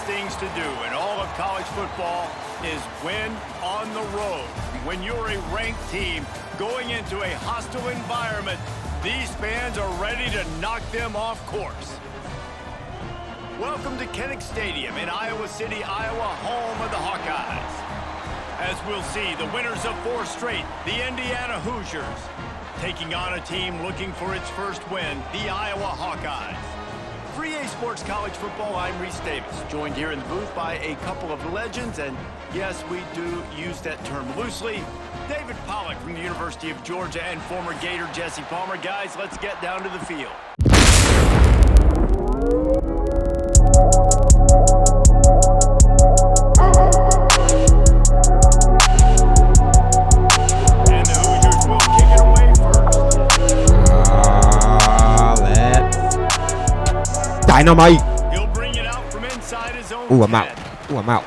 things to do in all of college football is win on the road. When you're a ranked team going into a hostile environment, these fans are ready to knock them off course. Welcome to Kinnick Stadium in Iowa City, Iowa, home of the Hawkeyes. As we'll see, the winners of 4 straight, the Indiana Hoosiers, taking on a team looking for its first win, the Iowa Hawkeyes. For EA Sports College Football, I'm Reese Davis, joined here in the booth by a couple of legends, and yes, we do use that term loosely. David Pollack from the University of Georgia and former Gator Jesse Palmer. Guys, let's get down to the field. And the Hoosiers will kick it away first. Dynamite. He'll bring it out from inside his own. Ooh, I'm out. Ooh, I'm out.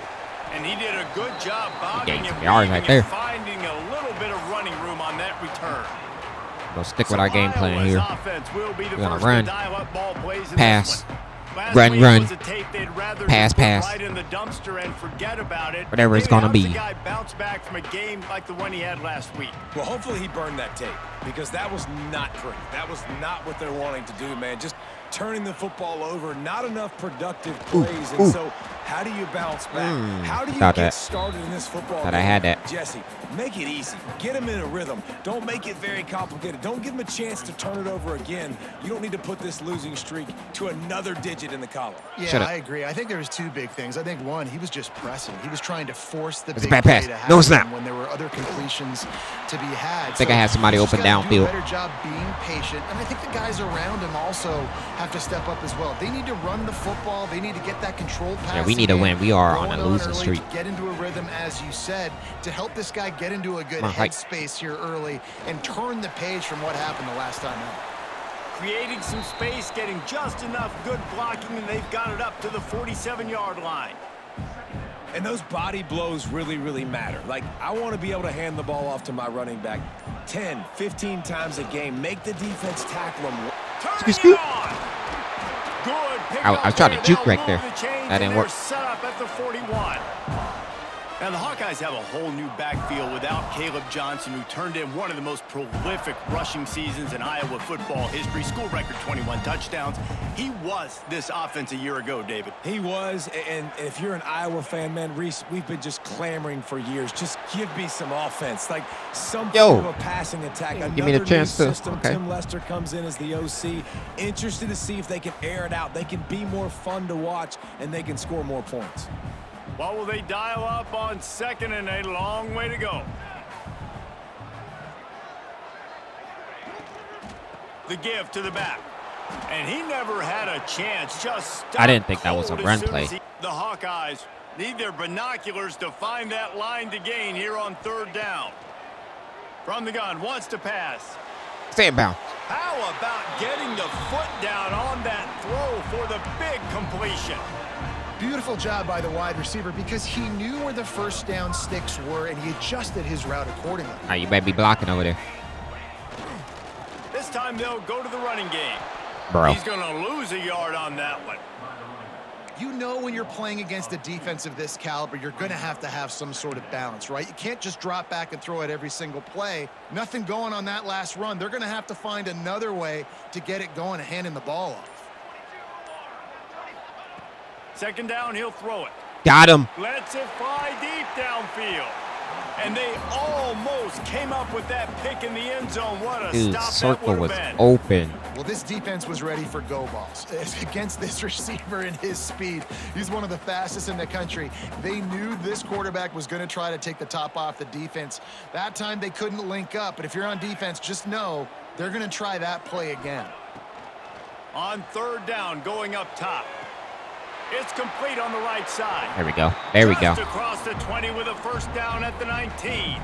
And he did a good job bobbing and yards right there. finding a little bit of running room on that return. We'll stick with our game plan here. We're gonna run, pass, run, pass, right in the dumpster and forget about it. whatever it's gonna be. The guy bounce back from a game like the one he had last week. Well, hopefully he burned that tape, because that was not pretty. That was not what they're wanting to do, man. Just turning the football over, not enough productive plays. And so how do you bounce back? How do you get started in this football game? I had that. Jesse, make it easy. Get him in a rhythm. Don't make it very complicated. Don't give him a chance to turn it over again. You don't need to put this losing streak to another digit in the column. Yeah, I agree. I think there was 2 big things. I think one, he was just pressing. He was trying to force the big bad play pass. to No happen snap. when there were other completions to be had. I think I had somebody open downfield. Do a better job being patient, and I think the guys around him also have to step up as well. They need to run the football. They need to get that controlled pass. Yeah, we need to win. We are on a losing streak. Get into a rhythm, as you said, to help this guy get into a good headspace here early and turn the page from what happened the last time out. Creating some space, getting just enough good blocking, and they've got it up to the 47-yard line. And those body blows really, really matter. Like, I want to be able to hand the ball off to my running back 10, 15 times a game. Make the defense tackle him. Excuse. Good pick I was trying to juke right there. That didn't work. Set up at the 41. Now, the Hawkeyes have a whole new backfield without Caleb Johnson, who turned in one of the most prolific rushing seasons in Iowa football history. School record 21 touchdowns. He was this offense a year ago, David. He was, and if you're an Iowa fan, man, Reese, we've been just clamoring for years. Just give me some offense, like some sort of a passing attack. Give me the chance to. Okay. Tim Lester comes in as the OC. Interested to see if they can air it out. They can be more fun to watch, and they can score more points. What will they dial up on second and a long way to go? The give to the back. And he never had a chance. Just I didn't think that was a run play. The Hawkeyes need their binoculars to find that line to gain here on 3rd down. From the gun, wants to pass. Stay in bounds. How about getting the foot down on that throw for the big completion? Beautiful job by the wide receiver, because he knew where the first down sticks were, and he adjusted his route accordingly. All right, you better be blocking over there. This time they'll go to the running game. Bro. He's going to lose a yard on that one. You know, when you're playing against a defense of this caliber, you're going to have some sort of balance, right? You can't just drop back and throw it every single play. Nothing going on that last run. They're going to have to find another way to get it going and handing the ball off. 2nd down, he'll throw it. Got him. Lets it fly deep downfield. And they almost came up with that pick in the end zone. What a Dude, stop circle that was been. open. Well, this defense was ready for go balls. Against this receiver and his speed, he's one of the fastest in the country. They knew this quarterback was going to try to take the top off the defense. That time they couldn't link up, but if you're on defense, just know they're going to try that play again. On 3rd down, going up top. It's complete on the right side. There we go. There we go. Just across the 20 with a 1st down at the 19.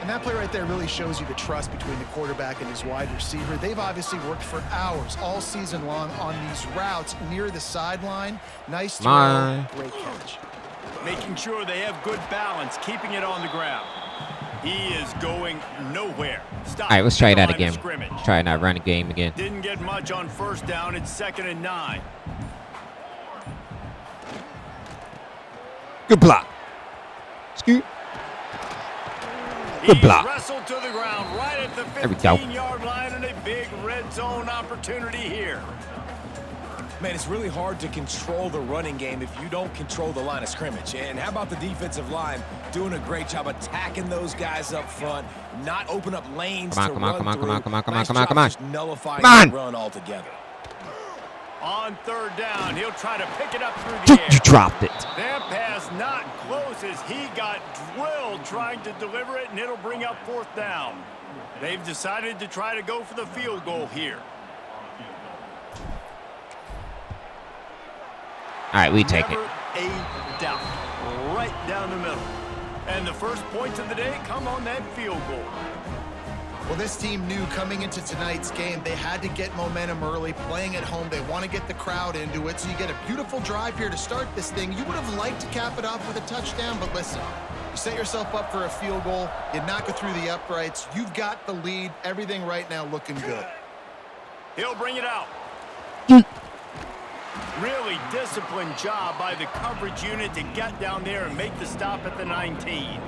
And that play right there really shows you the trust between the quarterback and his wide receiver. They've obviously worked for hours all season long on these routes near the sideline. Nice throw, great catch. Making sure they have good balance, keeping it on the ground. He is going nowhere. Stop. All right, let's try that again. Let's try that run game again. Didn't get much on 1st down. It's 2nd and 9. Good block. Scoot. Good block. Wrestled to the ground right at the There we go. 15-yard line, and a big red zone opportunity here. Man, it's really hard to control the running game if you don't control the line of scrimmage. And how about the defensive line doing a great job attacking those guys up front, not open up lanes Come on, to come on, run come on, through. come on, come on, come on, Nice come on, job come on. just nullifying Come on. the run altogether. On third down, he'll try to pick it up through the air. You dropped it. That pass not close as he got drilled trying to deliver it, and it'll bring up fourth down. They've decided to try to go for the field goal here. All right, we take it. Never a doubt. Right down the middle. And the first points of the day come on that field goal. Well, this team knew coming into tonight's game they had to get momentum early, playing at home. They want to get the crowd into it, so you get a beautiful drive here to start this thing. You would have liked to cap it off with a touchdown, but listen, you set yourself up for a field goal, you knock it through the uprights, you've got the lead, everything right now looking good. He'll bring it out. Really disciplined job by the coverage unit to get down there and make the stop at the 19.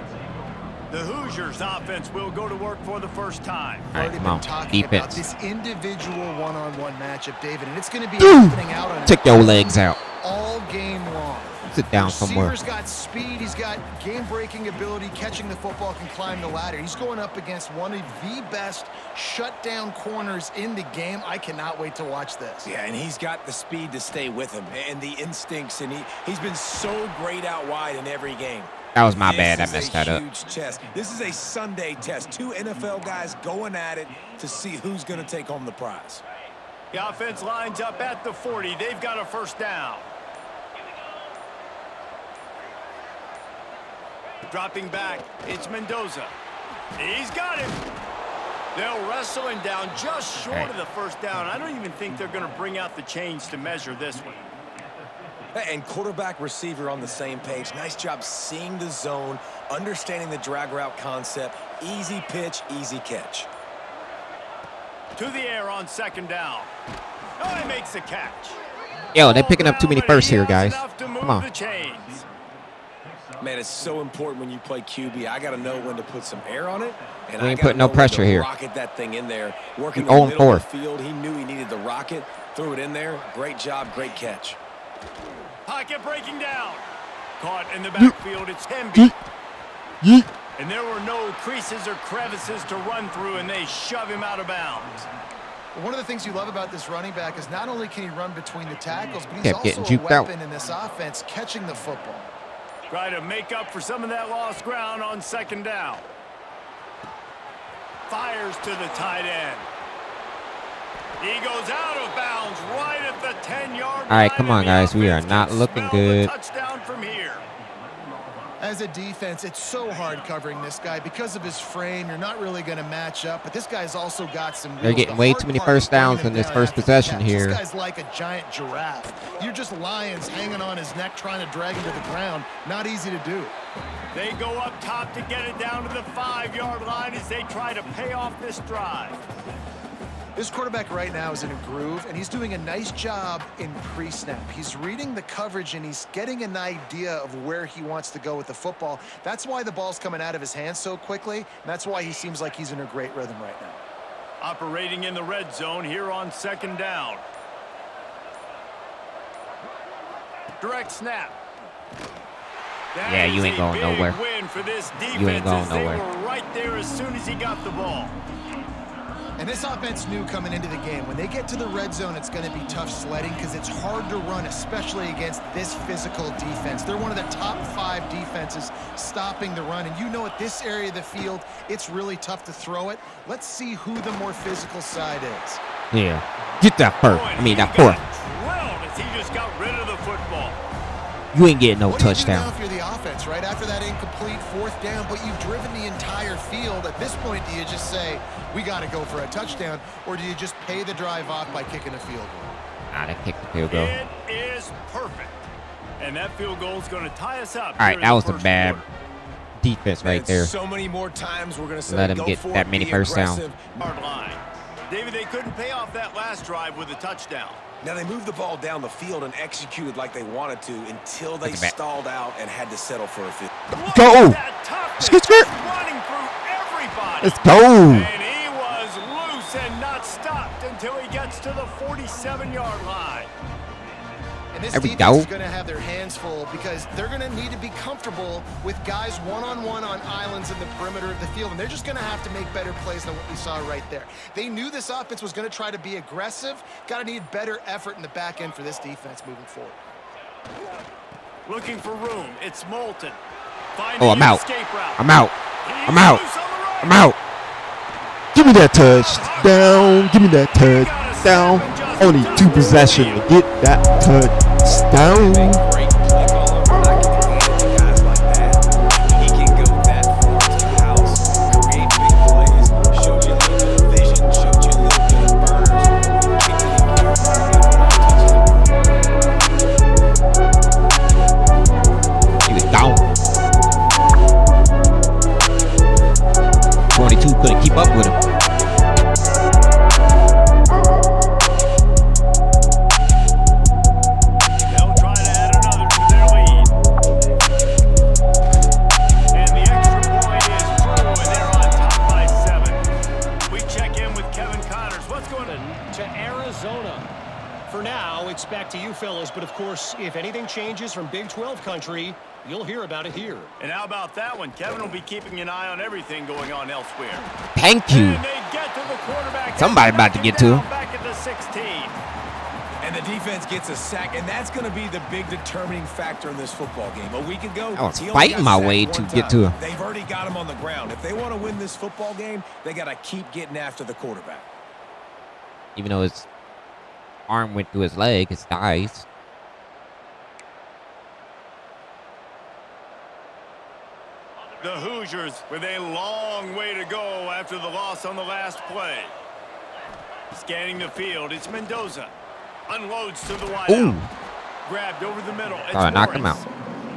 The Hoosiers offense will go to work for the first time. All right, Already come been on. talking about Defense. this individual one-on-one matchup, David, and it's going to be happening out on Take your legs out. all game long. Sit down somewhere. Receiver's got speed. He's got game-breaking ability. Catching the football, can climb the ladder. He's going up against one of the best shutdown corners in the game. I cannot wait to watch this. Yeah, and he's got the speed to stay with him and the instincts, and he's been so great out wide in every game. That was my bad. I messed that up. This is a huge test. This is a Sunday test. Two NFL guys going at it to see who's going to take home the prize. The offense lines up at the 40. They've got a first down. Dropping back, it's Mendoza. He's got him. They'll wrestle him down just short of the first down. I don't even think they're going to bring out the chains to measure this one. And quarterback receiver on the same page. Nice job seeing the zone, understanding the drag route concept. Easy pitch, easy catch. To the air on second down. Oh, he makes the catch. Yo, they're picking up too many firsts here, guys. Come on. The chains. Man, it's so important when you play QB. I got to know when to put some air on it. And We ain't I gotta putting no know when pressure to here. rocket that thing in there. Working We the middle 0-4. of the field. He knew he needed the rocket. Threw it in there. Great job, great catch. Pocket breaking down. Caught in the backfield. It's Hemby. And there were no creases or crevices to run through, and they shove him out of bounds. One of the things you love about this running back is not only can he run between the tackles, but he's Kept also getting a juked out. weapon in this offense, catching the football. Try to make up for some of that lost ground on second down. Fires to the tight end. He goes out of bounds right at the 10-yard line. All right, come on, guys. We are not looking good. Touchdown from here. As a defense, it's so hard covering this guy because of his frame. You're not really going to match up, but this guy's also got some. They're getting way too many first downs in this first possession here. This guy's like a giant giraffe. You're just lions hanging on his neck, trying to drag him to the ground. Not easy to do. They go up top to get it down to the 5-yard line as they try to pay off this drive. This quarterback right now is in a groove, and he's doing a nice job in pre-snap. He's reading the coverage, and he's getting an idea of where he wants to go with the football. That's why the ball's coming out of his hands so quickly, and that's why he seems like he's in a great rhythm right now. Operating in the red zone here on second down. Direct snap. Yeah, you ain't going nowhere. Win for this defense. You ain't going They nowhere. were right there as soon as he got the ball. And this offense knew coming into the game, when they get to the red zone, it's going to be tough sledding because it's hard to run, especially against this physical defense. They're one of the top 5 defenses stopping the run. And you know at this area of the field, it's really tough to throw it. Let's see who the more physical side is. Yeah. Get that first. I mean, that fourth. Drilled as he just got rid of the football. You ain't getting no What do you do touchdown. now if you're the offense, right? After that incomplete 4th down, but you've driven the entire field. At this point, do you just say, we got to go for a touchdown, or do you just pay the drive off by kicking a field goal? Nah, they kicked the field goal. It is perfect. And that field goal is going to tie us up. All right, that was a bad defense right there. So many more times we're going to say, Let him go get be that many first down. aggressive. Hard line. David, they couldn't pay off that last drive with a touchdown. Now, they moved the ball down the field and executed like they wanted to until they stalled out and had to settle for a field. Go! Skirt. Running through everybody. Let's go! And he was loose and not stopped until he gets to the 47-yard line. And this There we defense go. is going to have their hands full because they're going to need to be comfortable with guys one-on-one on islands in the perimeter of the field, and they're just going to have to make better plays than what we saw right there. They knew this offense was going to try to be aggressive. Got to need better effort in the back end for this defense moving forward. Looking for room. It's Moulton. Oh, I'm out. I'm out. I'm out. I'm out. Give me that touchdown. Give me that touchdown. Only 2 possessions to get that touchdown. Great play caller, but I can handle guys like that. He can go that far to the house, create big plays, showed you a little bit of vision, showed you a little bit of burners. He was down. 22 couldn't keep up with him. Back to you fellas, but of course, if anything changes from Big 12 country, you'll hear about it here. And how about that one? Kevin will be keeping an eye on everything going on elsewhere. Thank you. And they get to the quarterback. Somebody about to get to him. Back at the 16. And the defense gets a sack, and that's going to be the big determining factor in this football game. A week ago, I was he only fighting got my sacked way one to time. get to him. They've already got him on the ground. If they want to win this football game, they got to keep getting after the quarterback. Even though his arm went through his leg, his thighs. The Hoosiers with a long way to go after the loss on the last play. Scanning the field, it's Mendoza. Unloads to the wide Ooh. out. Grabbed over the middle. It's Knocked him out.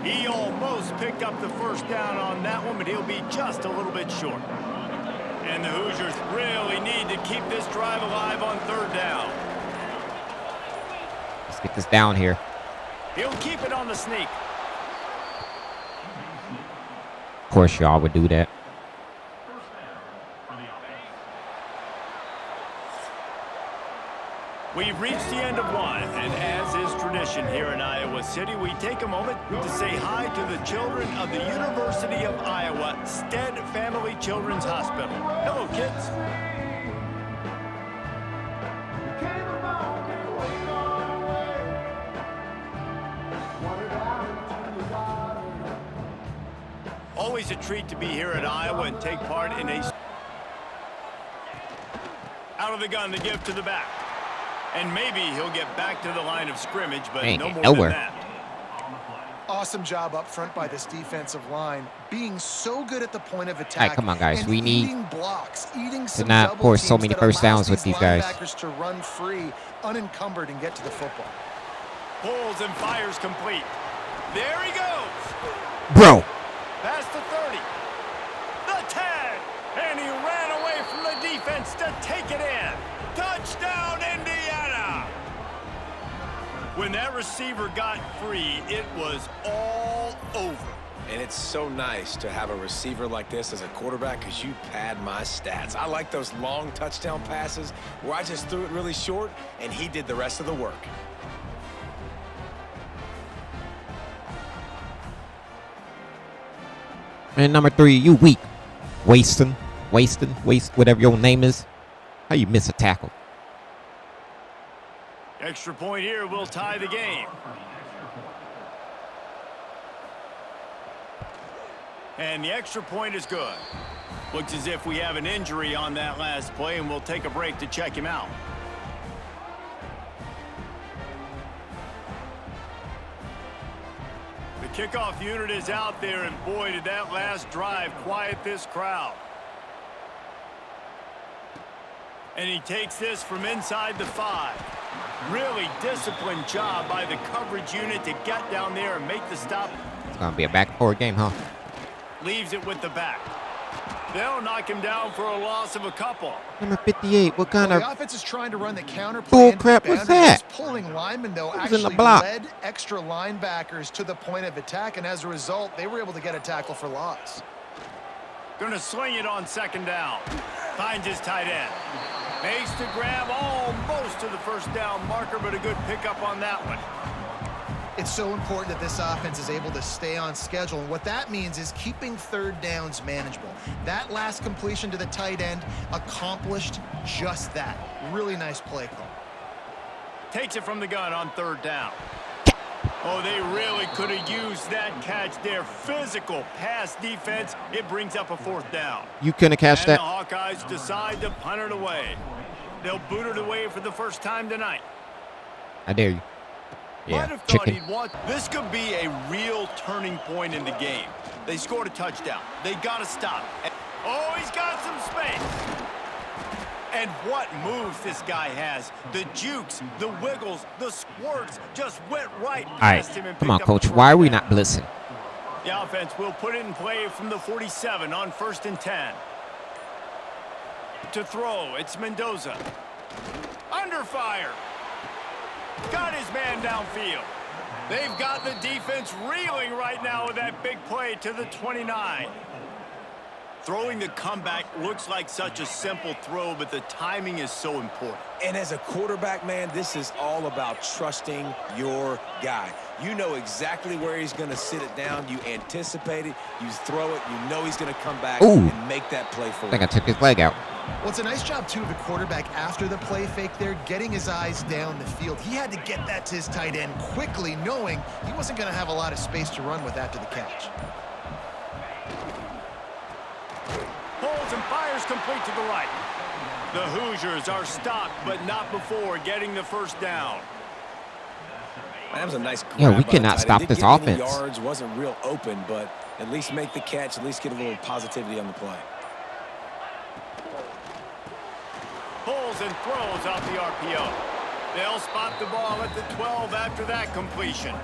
He almost picked up the first down on that one, but he'll be just a little bit short. And the Hoosiers really need to keep this drive alive on 3rd down. Let's get this down here. He'll keep it on the sneak. Of course, y'all would do that. We've reached the end of one, and as is tradition here in Iowa City, we take a moment to say hi to the children of the University of Iowa Stead Family Children's Hospital. Hello, kids. Always a treat to be here in Iowa and take part in a... Out of the gun, the give to the back. And maybe he'll get back to the line of scrimmage, but no more nowhere. than that. Awesome job up front by this defensive line, being so good at the point of attack. All right, come on, guys. And We need eating blocks, eating to some not double force so teams many that first allows downs with these guys. linebackers to run free, unencumbered, and get to the football. Pulls and fires complete. There he goes. Bro. Past the 30. The tag. And he ran away from the defense to take it in. Touchdown, Indiana. When that receiver got free, it was all over. And it's so nice to have a receiver like this as a quarterback because you pad my stats. I like those long touchdown passes where I just threw it really short and he did the rest of the work. And number 3, you weak. Waste, whatever your name is. How you miss a tackle? Extra point here will tie the game. And the extra point is good. Looks as if we have an injury on that last play, and we'll take a break to check him out. The kickoff unit is out there, and boy, did that last drive quiet this crowd. And he takes this from inside the 5. Really disciplined job by the coverage unit to get down there and make the stop. It's going to be a back and forth game, huh? Leaves it with the back. They'll knock him down for a loss of a couple. Number 58. What kind The of offense is trying to run the counter bull play. crap was that? Pulling linemen, though, It was in the actually block. led extra linebackers to the point of attack, and as a result, they were able to get a tackle for loss. Gonna sling it on second down. Finds his tight end. Makes the grab almost to the first down marker, but a good pickup on that one. It's so important that this offense is able to stay on schedule, and what that means is keeping third downs manageable. That last completion to the tight end accomplished just that. Really nice play call. Takes it from the gun on third down. Oh, they really could have used that catch there. Physical pass defense. It brings up a fourth down. You couldn't have catched And that. the Hawkeyes decide to punt it away. They'll boot it away for the first time tonight. I dare you. Might Yeah, have thought chicken. he'd want. This could be a real turning point in the game. They scored a touchdown. They got to stop. Oh, he's got some space. And what moves this guy has. The jukes, the wiggles, the squirts just went right All right, past him and come on, picked up coach. the Why are first we down. not blitzing? The offense will put it in play from the 47 on 1st and 10. To throw, it's Mendoza. Under fire. Got his man downfield. They've got the defense reeling right now with that big play to the 29. Throwing the comeback looks like such a simple throw, but the timing is so important. And as a quarterback, man, this is all about trusting your guy. You know exactly where he's going to sit it down. You anticipate it. You throw it. You know he's going to come back and make that play for I you. think I took his leg out. Well, it's a nice job, too, of the quarterback after the play fake there, getting his eyes down the field. He had to get that to his tight end quickly, knowing he wasn't going to have a lot of space to run with after the catch. Pulls and fires complete to the right. The Hoosiers are stopped, but not before getting the first down. That was a nice grab. Yeah, we by the cannot tight stop end. this Didn't get any offense. Yards, wasn't real open, but at least make the catch, at least get a little positivity on the play. Pulls and throws off the RPO. They'll spot the ball at the 12 after that completion.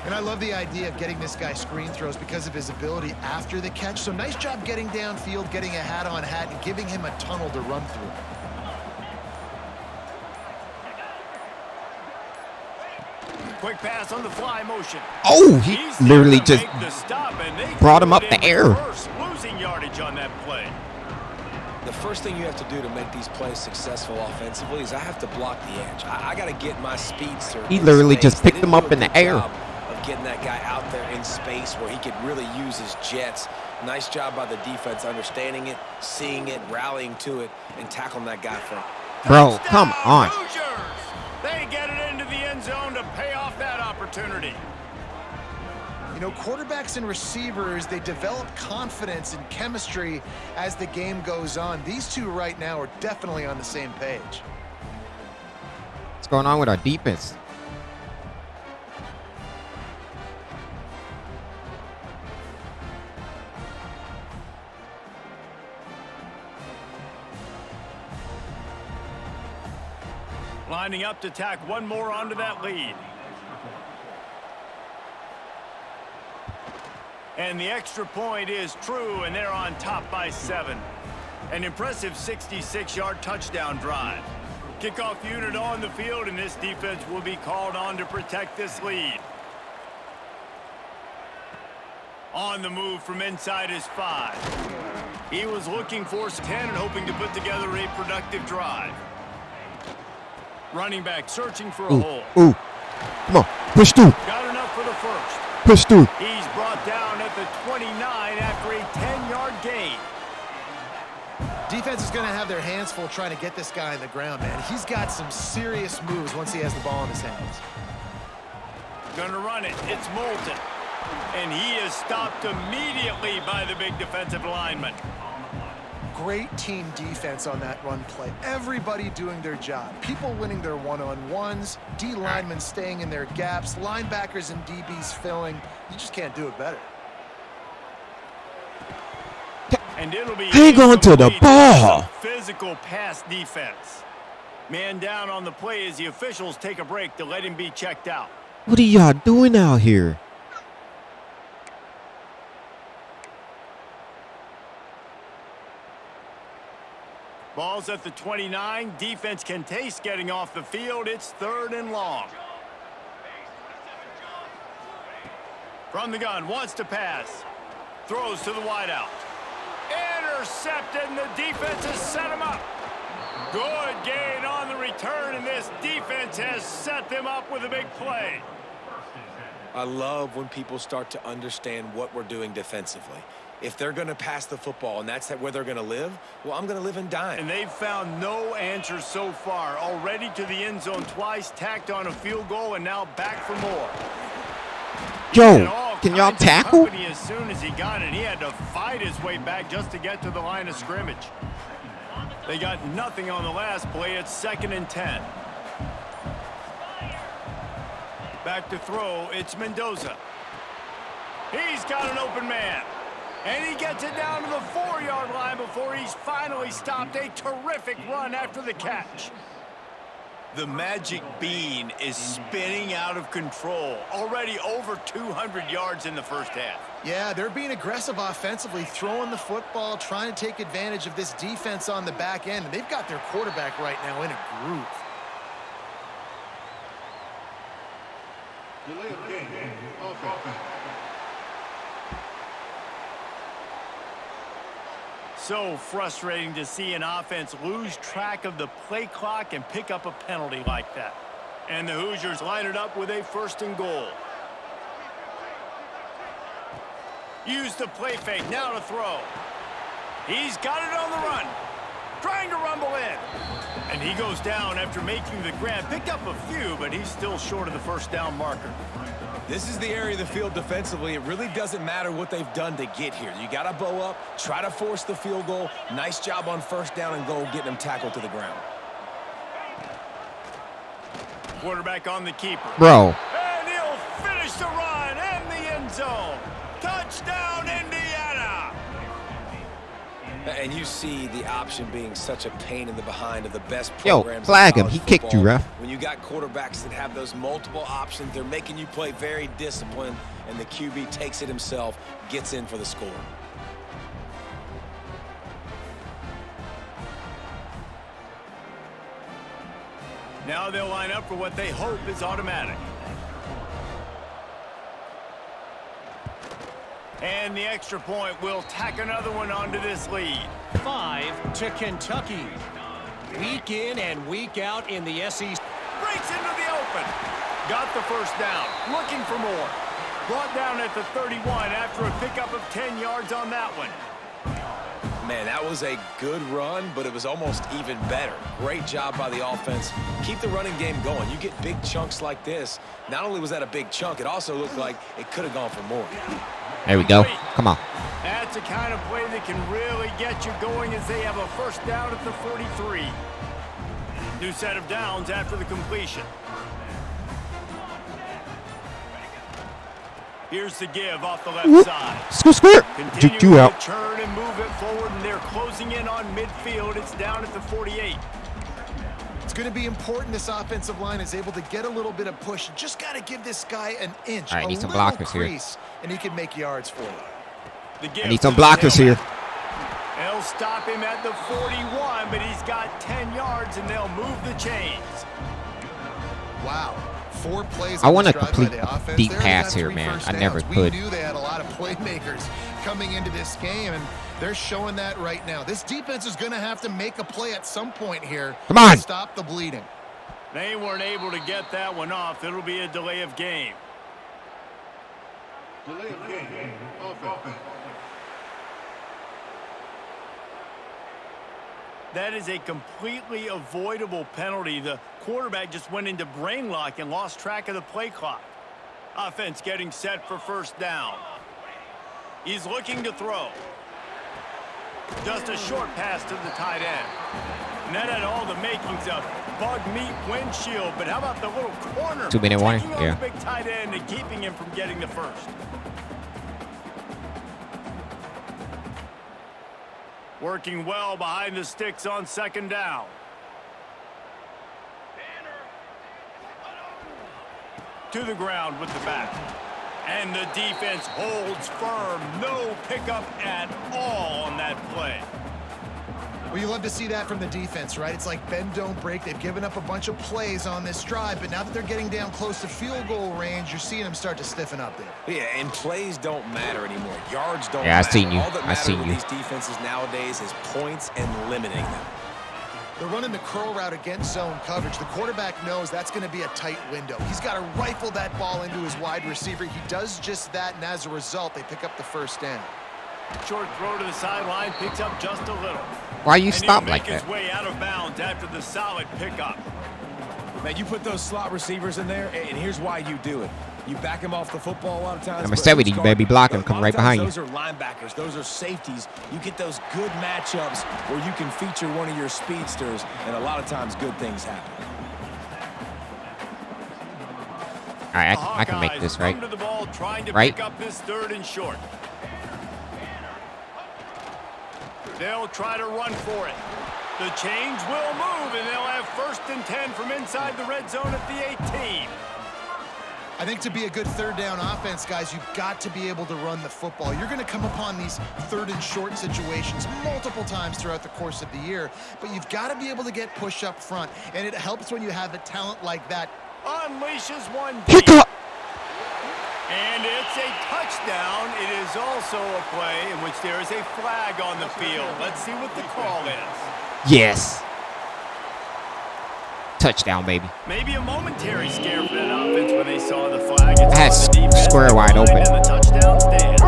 And I love the idea of getting this guy screen throws because of his ability after the catch. So nice job getting downfield, getting a hat-on-hat, and giving him a tunnel to run through. Quick pass on the fly motion. Oh, he He's literally there to just make the stop, and they brought him threw up it the in air. reverse, losing yardage on that play. The first thing you have to do to make these plays successful offensively is I have to block the edge. I got to get my speedster. He in literally space. just They picked didn't him do up a in the good air. job of getting that guy out there in space where he could really use his jets. Nice job by the defense understanding it, seeing it, rallying to it, and tackling that guy for. Bro, come on. Hoosiers! They get it into the end zone to pay off that opportunity. You know, quarterbacks and receivers, they develop confidence and chemistry as the game goes on. These two right now are definitely on the same page. What's going on with our defense? Lining up to tack one more onto that lead. And the extra point is true, and they're on top by 7. An impressive 66-yard touchdown drive. Kickoff unit on the field, and this defense will be called on to protect this lead. On the move from inside his 5. He was looking for 10 and hoping to put together a productive drive. Running back searching for a hole. Ooh, come on, push through, Got enough for the first. push through. He's brought down at the 29 after a 10-yard gain. Defense is going to have their hands full trying to get this guy on the ground, man. He's got some serious moves once he has the ball in his hands. Gonna run it. It's Moulton. And he is stopped immediately by the big defensive lineman. Great team defense on that run play. Everybody doing their job. People winning their one-on-ones, D linemen staying in their gaps, linebackers and DBs filling. You just can't do it better. And it'll be Hang on to the incomplete. ball. Physical pass defense. Man down on the play as the officials take a break to let him be checked out. What are y'all doing out here? Ball's at the 29. Defense can taste getting off the field. It's 3rd and long. From the gun, wants to pass. Throws to the wideout. Intercepted, and the defense has set him up. Good gain on the return, and this defense has set them up with a big play. I love when people start to understand what we're doing defensively. If they're going to pass the football and that's where they're going to live, well, I'm going to live and dine. And they've found no answers so far. Already to the end zone twice, tacked on a field goal, and now back for more. Yo, can y'all tackle? As soon as he got it, he had to fight his way back just to get to the line of scrimmage. They got nothing on the last play. It's 2nd and 10. Back to throw. It's Mendoza. He's got an open man. And he gets it down to the 4-yard line before he's finally stopped. A terrific run after the catch. The magic bean is spinning out of control. Already over 200 yards in the first half. Yeah, they're being aggressive offensively, throwing the football, trying to take advantage of this defense on the back end. And they've got their quarterback right now in a groove. Delay of game. Offense. So frustrating to see an offense lose track of the play clock and pick up a penalty like that. And the Hoosiers line it up with a 1st and goal. Use the play fake, now to throw. He's got it on the run. Trying to rumble in. And he goes down after making the grab. Picked up a few, but he's still short of the 1st down marker. This is the area of the field defensively. It really doesn't matter what they've done to get here. You got to bow up, try to force the field goal. Nice job on 1st down and goal, getting them tackled to the ground. Quarterback on the keeper. Bro. And he'll finish the run in the end zone. Touchdown, Indiana! And you see the option being such a pain in the behind of the best Yo, programs. flag him. He kicked you, ref. When you got quarterbacks that have those multiple options, they're making you play very disciplined, and the QB takes it himself, gets in for the score. Now they'll line up for what they hope is automatic. And the extra point will tack another one onto this lead. 5 to Kentucky. Week in and week out in the SEC. Breaks into the open. Got the 1st down. Looking for more. Brought down at the 31 after a pickup of 10 yards on that one. Man, that was a good run, but it was almost even better. Great job by the offense. Keep the running game going. You get big chunks like this. Not only was that a big chunk, it also looked like it could have gone for more. There we go. Come on. That's the kind of play that can really get you going as they have a 1st down at the 43. New set of downs after the completion. Here's the give off the left side. Squirt. Juke you out. Turn and move it forward, and they're closing in on midfield. It's down at the 48. It's going to be important this offensive line is able to get a little bit of push. Just got to give this guy an inch, All right, a need some little blockers crease, and he can make yards for you. I need some blockers here. They'll stop him at the 41, but he's got 10 yards, and they'll move the chains. Wow. 4 plays. I want to drive complete by the offense. deep They pass got here, 3 man. first I never downs. could. We knew they had a lot of playmakers coming into this game, and they're showing that right now. This defense is going to have to make a play at some point here. Come on. To stop the bleeding. They weren't able to get that one off. It'll be a delay of game. Delay of game. Offense. That is a completely avoidable penalty. The quarterback just went into brain lock and lost track of the play clock. Offense getting set for 1st down. He's looking to throw. Just a short pass to the tight end. And that had all the makings of bug meat windshield. But how about the little corner? 2-minute warning. Taking on Yeah. the big tight end and keeping him from getting the 1st. Working well behind the sticks on 2nd down. To the ground with the back. And the defense holds firm. No pickup at all on that play. Well, you love to see that from the defense, right? It's like bend, don't break. They've given up a bunch of plays on this drive, but now that they're getting down close to field goal range, you're seeing them start to stiffen up there. Yeah, and plays don't matter anymore. Yards don't Yeah, I matter. seen you. All that I seen matters you. with these defenses nowadays is points and limiting them. They're running the curl route against zone coverage. The quarterback knows that's going to be a tight window. He's got to rifle that ball into his wide receiver. He does just that, and as a result, they pick up the first down. Short throw to the sideline, picks up just a little. Why you stop like his that? way out of bounds after the solid pickup. Man, you put those slot receivers in there, and here's why you do it. You back him off the football a lot of times. I'ma say with you, better be blocking, come right behind you. Those are linebackers. Those are safeties. You get those good matchups where you can feature one of your speedsters, and a lot of times good things happen. All right, I can make this, right? To the ball, trying to Right? pick up this 3rd and short. They'll try to run for it. The chains will move, and they'll have 1st and 10 from inside the red zone at the 18. I think to be a good 3rd down offense, guys, you've got to be able to run the football. You're going to come upon these 3rd and short situations multiple times throughout the course of the year, but you've got to be able to get push up front, and it helps when you have a talent like that. Unleashes one Pick deep. up. And it's a touchdown. It is also a play in which there is a flag on the field. Let's see what the call is. Yes. Touchdown, baby. Maybe a momentary scare for that offense when they saw the flag. It's I had on the defense. square wide open. And the touchdown stands.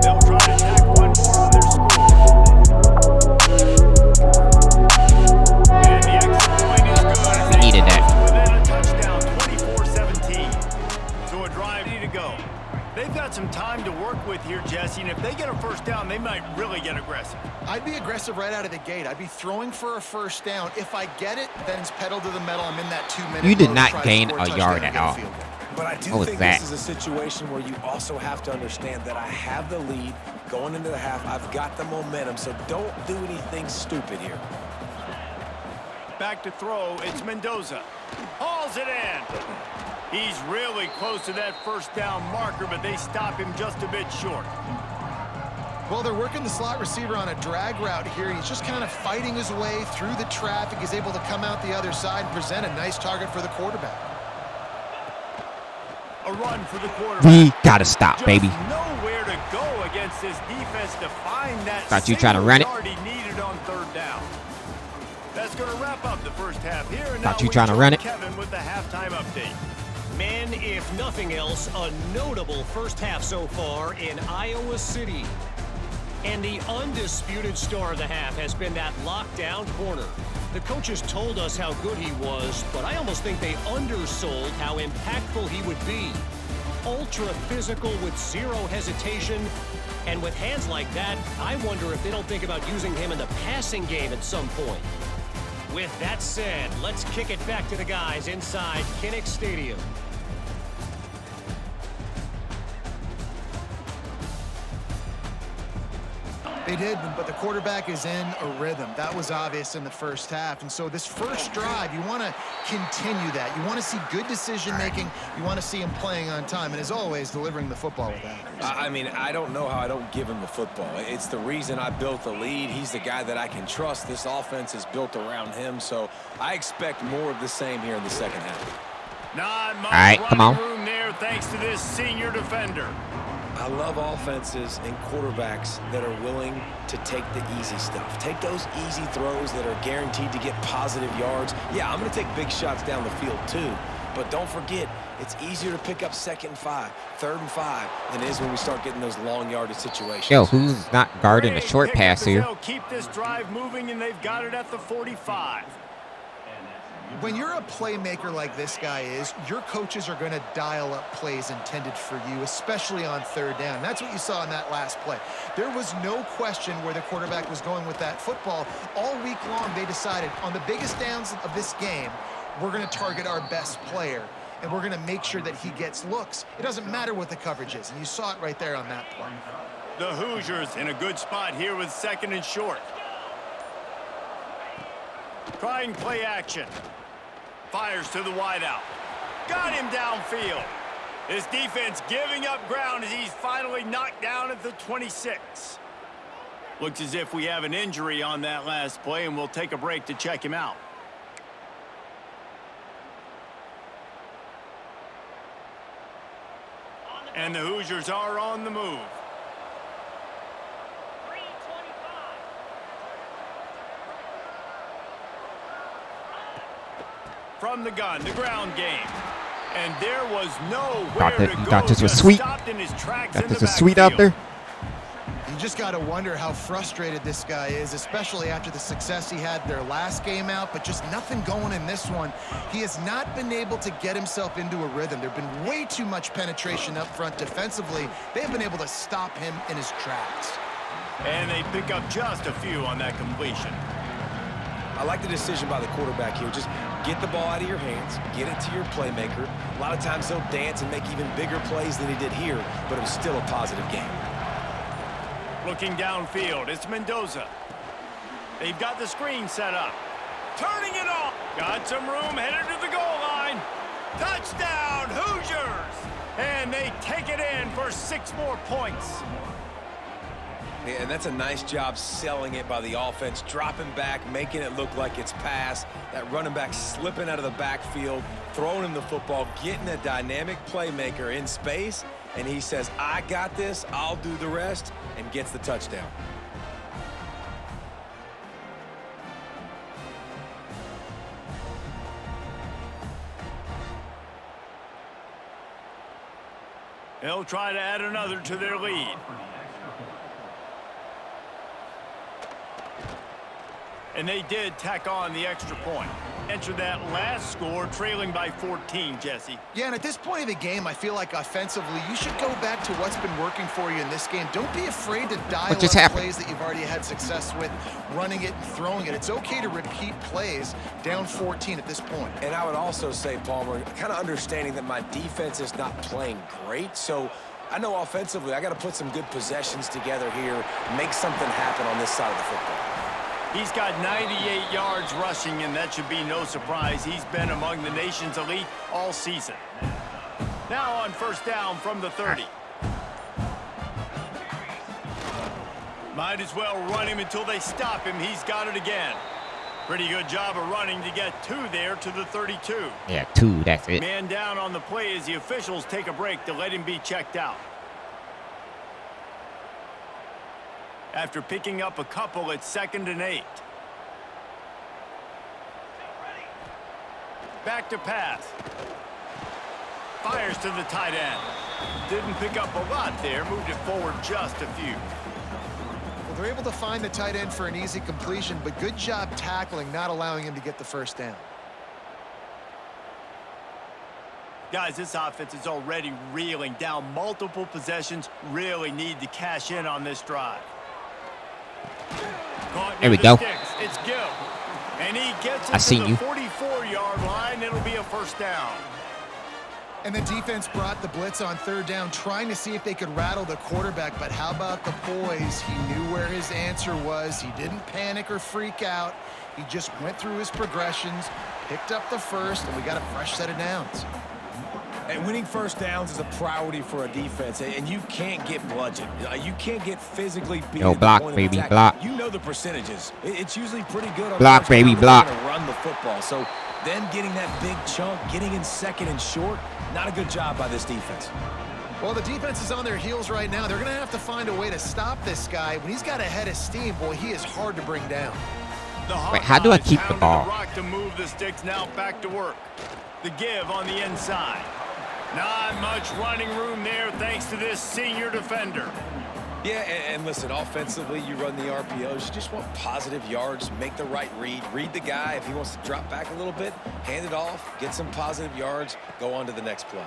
They'll try to tack one more on their score. And the extra point is good. We needed that. Within a touchdown, 24-17. So a drive ready to go. They've got some time to work with here, Jesse, and if they get a 1st down, they might really get aggressive. I'd be aggressive right out of the gate. I'd be throwing for a 1st down. If I get it, then it's pedal to the metal. I'm in that 2-minute. You did mode to not try to gain score a touchdown yard and at get a all. field goal. But I do What was think that? this is a situation where you also have to understand that I have the lead going into the half. I've got the momentum, so don't do anything stupid here. Back to throw, it's Mendoza. Hauls it in. He's really close to that 1st down marker, but they stop him just a bit short. Well, they're working the slot receiver on a drag route here. He's just kind of fighting his way through the traffic. He's able to come out the other side and present a nice target for the quarterback. A run for the quarterback. We gotta stop, Just baby. nowhere to go against this defense to find that Thought you trying to run it. single yard he needed on 3rd down. That's going to wrap up the 1st half here. And Thought now you we trying to join run it. Kevin with the halftime update. Men, if nothing else, a notable 1st half so far in Iowa City. And the undisputed star of the half has been that lockdown corner. The coaches told us how good he was, but I almost think they undersold how impactful he would be. Ultra physical with 0 hesitation. And with hands like that, I wonder if they don't think about using him in the passing game at some point. With that said, let's kick it back to the guys inside Kinnick Stadium. They did, but the quarterback is in a rhythm. That was obvious in the 1st half. And so this 1st drive, you want to continue that. You want to see good decision-making. You want to see him playing on time. And as always, delivering the football with that. I mean, I don't know how I don't give him the football. It's the reason I built the lead. He's the guy that I can trust. This offense is built around him, so I expect more of the same here in the 2nd half. Not much All right, come on. room there thanks to this senior defender. I love offenses and quarterbacks that are willing to take the easy stuff. Take those easy throws that are guaranteed to get positive yards. Yeah, I'm going to take big shots down the field too. But don't forget, it's easier to pick up 2nd and 5, 3rd and 5 than it is when we start getting those long yardage situations. Yo, who's not guarding a Great short pickup pass as here? they'll keep this drive moving, and they've got it at the 45. When you're a playmaker like this guy is, your coaches are going to dial up plays intended for you, especially on 3rd down. That's what you saw in that last play. There was no question where the quarterback was going with that football. All week long, they decided on the biggest downs of this game, we're going to target our best player, and we're going to make sure that he gets looks. It doesn't matter what the coverage is, and you saw it right there on that play. The Hoosiers in a good spot here with 2nd and short. Trying play action. Fires to the wideout. Got him downfield. This defense giving up ground as he's finally knocked down at the 26. Looks as if we have an injury on that last play, and we'll take a break to check him out. And the Hoosiers are on the move. From the gun, the ground game. And there was nowhere to go. Thought this was sweet. Stopped in his tracks Thought in this the was sweet out there. You just got to wonder how frustrated this guy is, especially after the success he had their last game out, but just nothing going in this one. He has not been able to get himself into a rhythm. There have been way too much penetration up front defensively. They have been able to stop him in his tracks. And they pick up just a few on that completion. I like the decision by the quarterback here. Just get the ball out of your hands, get it to your playmaker. A lot of times they'll dance and make even bigger plays than he did here, but it was still a positive game. Looking downfield, it's Mendoza. They've got the screen set up. Turning it off. Got some room, headed to the goal line. Touchdown, Hoosiers! And they take it in for 6 more points. Yeah, and that's a nice job selling it by the offense, dropping back, making it look like it's pass. That running back slipping out of the backfield, throwing him the football, getting a dynamic playmaker in space, and he says, I got this, I'll do the rest, and gets the touchdown. They'll try to add another to their lead. And they did tack on the extra point. Enter that last score trailing by 14, Jesse. Yeah, and at this point of the game, I feel like offensively, you should go back to what's been working for you in this game. Don't be afraid to dial up plays that you've already had success with, running it and throwing it. It's okay to repeat plays down 14 at this point. And I would also say, Palmer, kind of understanding that my defense is not playing great, so I know offensively I got to put some good possessions together here, make something happen on this side of the football. He's got 98 yards rushing, and that should be no surprise. He's been among the nation's elite all season. Now on first down from the 30. Might as well run him until they stop him. He's got it again. Pretty good job of running to get 2 there to the 32. Yeah, 2, that's it. Man down on the play as the officials take a break to let him be checked out. After picking up a couple, it's 2nd and 8. Back to pass. Fires to the tight end. Didn't pick up a lot there, moved it forward just a few. Well, they're able to find the tight end for an easy completion, but good job tackling, not allowing him to get the first down. Guys, this offense is already reeling down multiple possessions. Really need to cash in on this drive. There we go. It's Gill. And he gets it I seen to the you. 44-yard line. It'll be a first down. And the defense brought the blitz on 3rd down, trying to see if they could rattle the quarterback. But how about the poise? He knew where his answer was. He didn't panic or freak out. He just went through his progressions, picked up the first, and we got a fresh set of downs. And winning first downs is a priority for a defense, and you can't get bludgeoned. You can't get physically beat. Yo, block, baby, block. You know the percentages. It's usually pretty good on block, baby, block. To run the football. So then getting that big chunk, getting in 2nd and short, not a good job by this defense. Well, the defense is on their heels right now. They're going to have to find a way to stop this guy. When he's got a head of steam, boy, he is hard to bring down. Wait, how do I keep the ball? The rock to move the sticks, now back to work. The give on the inside. Not much running room there thanks to this senior defender. Yeah, and listen, offensively, you run the RPOs. You just want positive yards, make the right read the guy. If he wants to drop back a little bit, hand it off, get some positive yards, go on to the next play.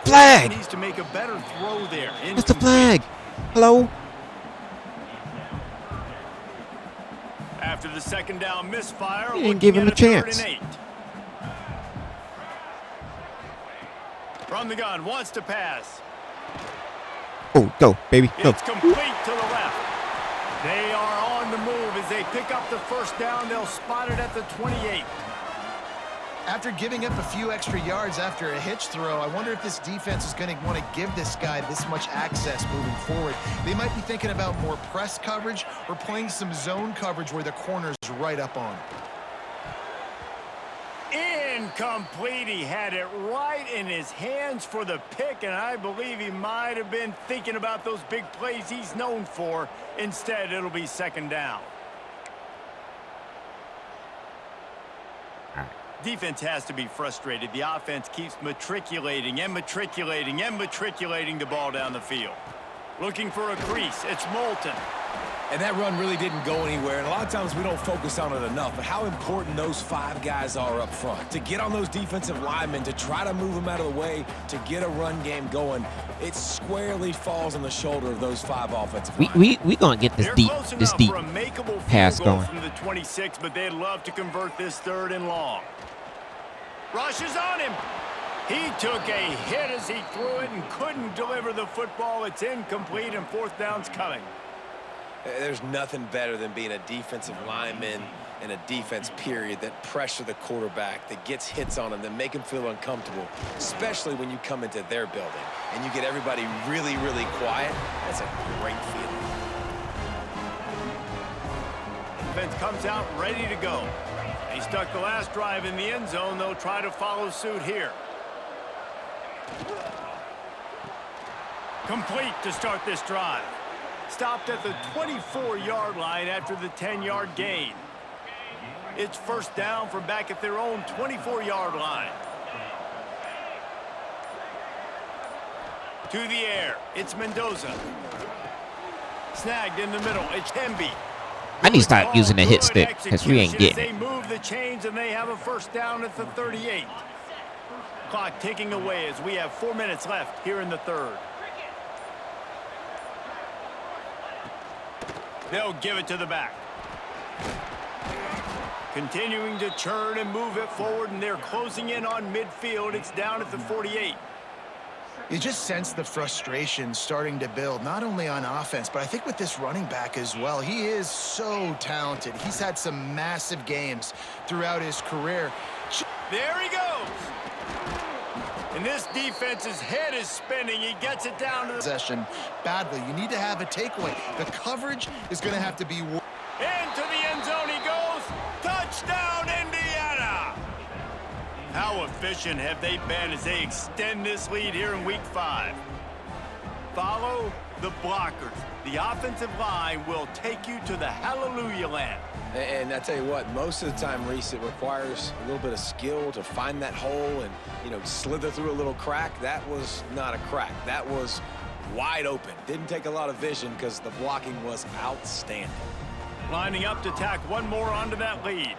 Flag! He needs to make a better throw there. What's the flag? Hello? After the 2nd down misfire, You didn't give him a chance. 3rd and 8. From the gun, wants to pass. Oh, go, baby, go. It's complete to the left. They are on the move as they pick up the first down. They'll spot it at the 28. After giving up a few extra yards after a hitch throw, I wonder if this defense is going to want to give this guy this much access moving forward. They might be thinking about more press coverage or playing some zone coverage where the corner's right up on him. Incomplete. He had it right in his hands for the pick, and I believe he might have been thinking about those big plays he's known for. Instead, it'll be second down. Defense has to be frustrated. The offense keeps matriculating and matriculating and matriculating the ball down the field. Looking for a crease. It's Moulton. And that run really didn't go anywhere, and a lot of times we don't focus on it enough, but how important those 5 guys are up front. To get on those defensive linemen, to try to move them out of the way, to get a run game going, it squarely falls on the shoulder of those 5 offensive linemen. We gonna get this deep pass going. From the 26, but they'd love to convert this 3rd and long. Rushes on him. He took a hit as he threw it and couldn't deliver the football. It's incomplete, and 4th down's coming. There's nothing better than being a defensive lineman in a defense period that pressure the quarterback, that gets hits on him, that make him feel uncomfortable, especially when you come into their building and you get everybody really, really quiet. That's a great feeling. Defense comes out ready to go. He stuck the last drive in the end zone. They'll try to follow suit here. Complete to start this drive. Stopped at the 24-yard line after the 10-yard gain. It's 1st down from back at their own 24-yard line. To the air. It's Mendoza. Snagged in the middle. It's Hemby. I need to start using the hit stick because we ain't getting it. They move the chains and they have a 1st down at the 38. Clock ticking away as we have 4 minutes left here in the 3rd. They'll give it to the back. Continuing to churn and move it forward, and they're closing in on midfield. It's down at the 48. You just sense the frustration starting to build, not only on offense, but I think with this running back as well. He is so talented. He's had some massive games throughout his career. There he goes. And this defense's head is spinning. He gets it down to the possession badly. You need to have a takeaway. The coverage is going to have to be... Into the end zone he goes. Touchdown, Indiana. How efficient have they been as they extend this lead here in Week 5? Follow the blockers. The offensive line will take you to the hallelujah land. And I tell you what, most of the time, Reese, it requires a little bit of skill to find that hole and, you know, slither through a little crack. That was not a crack. That was wide open. Didn't take a lot of vision because the blocking was outstanding. Lining up to tack one more onto that lead.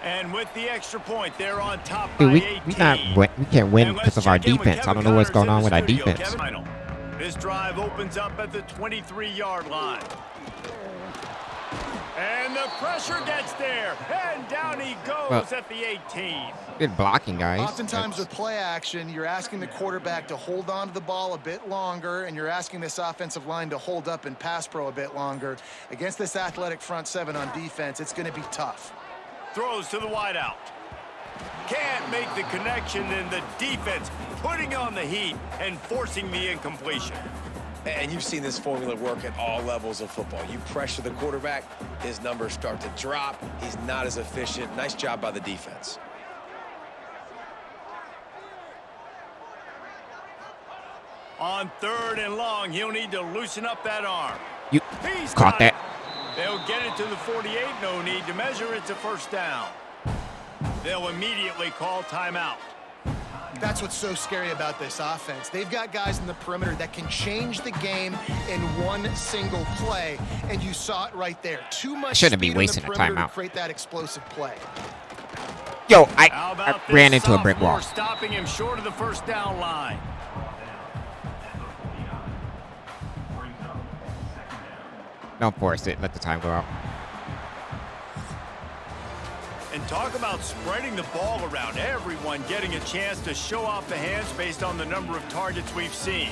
And with the extra point, they're on top by 18. We can't win because of our defense. I don't know what's going on with our defense. This drive opens up at the 23-yard line. And the pressure gets there. And down he goes at the 18. Good blocking, guys. Oftentimes with play action, you're asking the quarterback to hold on to the ball a bit longer, and you're asking this offensive line to hold up and pass pro a bit longer. Against this athletic front 7 on defense, it's going to be tough. Throws to the wideout. Can't make the connection, and the defense putting on the heat and forcing the incompletion. And you've seen this formula work at all levels of football. You pressure the quarterback, his numbers start to drop. He's not as efficient. Nice job by the defense. On 3rd and long, he'll need to loosen up that arm. He's caught that. They'll get it to the 48. No need to measure. It's a 1st down. They'll immediately call timeout. That's what's so scary about this offense. They've got guys in the perimeter that can change the game in one single play, and you saw it right there. Too much shouldn't be speed wasting in the a perimeter timeout. to create that explosive play. Yo, I ran into a brick wall. Stopping him short of the 1st down line. Don't force it. Let the time go out. And talk about spreading the ball around. Everyone getting a chance to show off the hands based on the number of targets we've seen.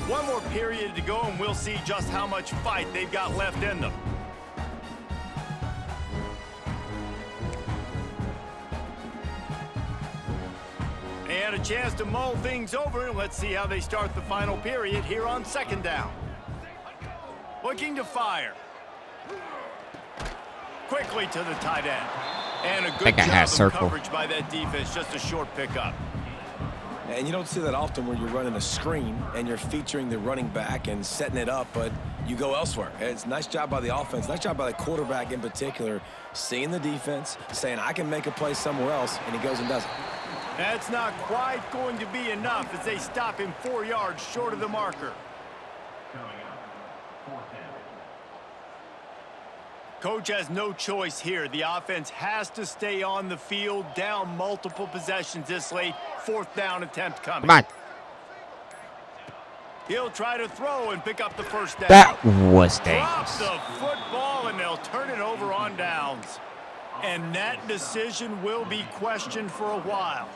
One more period to go, and we'll see just how much fight they've got left in them. And a chance to mull things over, and let's see how they start the final period here on second down. Looking to fire. Quickly to the tight end. And a good job of coverage by that defense, just a short pickup. And you don't see that often where you're running a screen and you're featuring the running back and setting it up, but you go elsewhere. It's a nice job by the offense, nice job by the quarterback in particular, seeing the defense, saying, I can make a play somewhere else, and he goes and does it. That's not quite going to be enough as they stop him 4 yards short of the marker. Coach has no choice here. The offense has to stay on the field, down multiple possessions this late. Fourth down attempt coming. Come on. He'll try to throw and pick up the first down. That was Drops dangerous. the football, and they'll turn it over on downs. And that decision will be questioned for a while.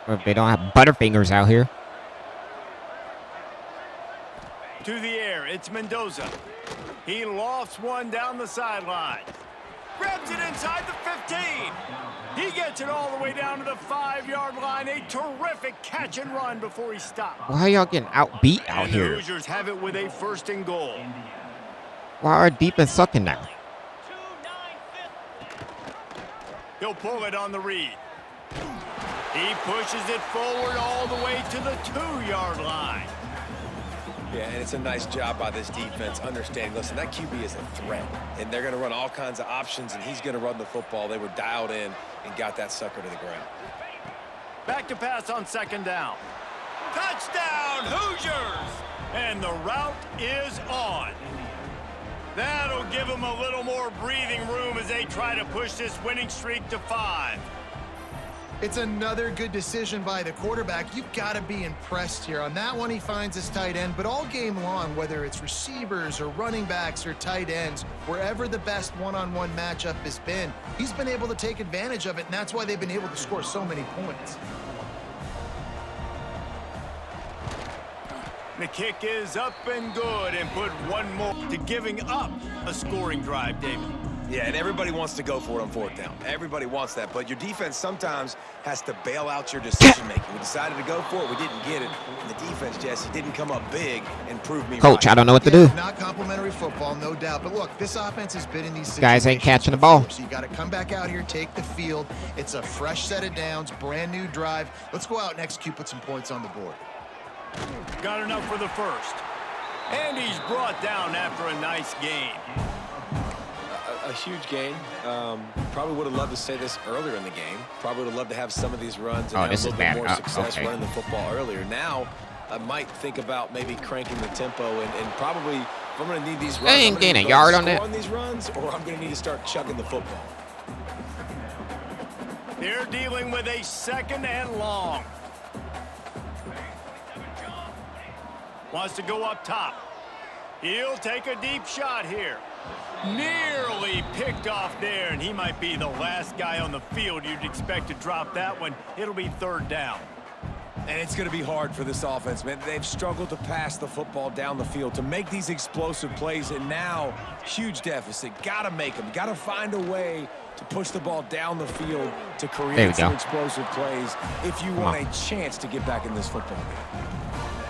If they don't have Butterfingers out here. To the air, it's Mendoza. He lofts one down the sideline. Grabs it inside the 15. He gets it all the way down to the 5-yard line. A terrific catch and run before he stopped. Why are y'all getting outbeat out And here? the Hoosiers have it with a first and goal. Why are defense sucking now? He'll pull it on the read. He pushes it forward all the way to the 2-yard line. Yeah, and it's a nice job by this defense understanding, listen, that QB is a threat, and they're going to run all kinds of options, and he's going to run the football. They were dialed in and got that sucker to the ground. Back to pass on second down. Touchdown, Hoosiers! And the route is on. That'll give them a little more breathing room as they try to push this winning streak to 5. It's another good decision by the quarterback. You've got to be impressed here. On that one, he finds his tight end, but all game long, whether it's receivers or running backs or tight ends, wherever the best one-on-one matchup has been, he's been able to take advantage of it, and that's why they've been able to score so many points. The kick is up and good, and put one more to giving up a scoring drive, David. Yeah, and everybody wants to go for it on fourth down. Everybody wants that, but your defense sometimes has to bail out your decision-making. We decided to go for it. We didn't get it. And the defense, Jesse, didn't come up big and prove me Coach, right. I don't know what to do. Not complimentary football, no doubt. But look, this offense has been in these situations Guys ain't catching the ball. So you got to come back out here, take the field. It's a fresh set of downs, brand new drive. Let's go out and execute, put some points on the board. Got enough for the first. And he's brought down after a nice gain. A huge gain. Probably would have loved to say this earlier in the game. Probably would have loved to have some of these runs and have a little bit more success running the football earlier. Now, I might think about maybe cranking the tempo and probably if I'm going to need these runs, They ain't gain a yard on that. On these runs, or I'm going to need to start chucking the football. They're dealing with a second and long. Wants to go up top. He'll take a deep shot here. Nearly picked off there, and he might be the last guy on the field you'd expect to drop that one. It'll be third down. And it's going to be hard for this offense, man. They've struggled to pass the football down the field, to make these explosive plays, and now huge deficit. Got to make them. Got to find a way to push the ball down the field to create some explosive plays if you want a chance to get back in this football game.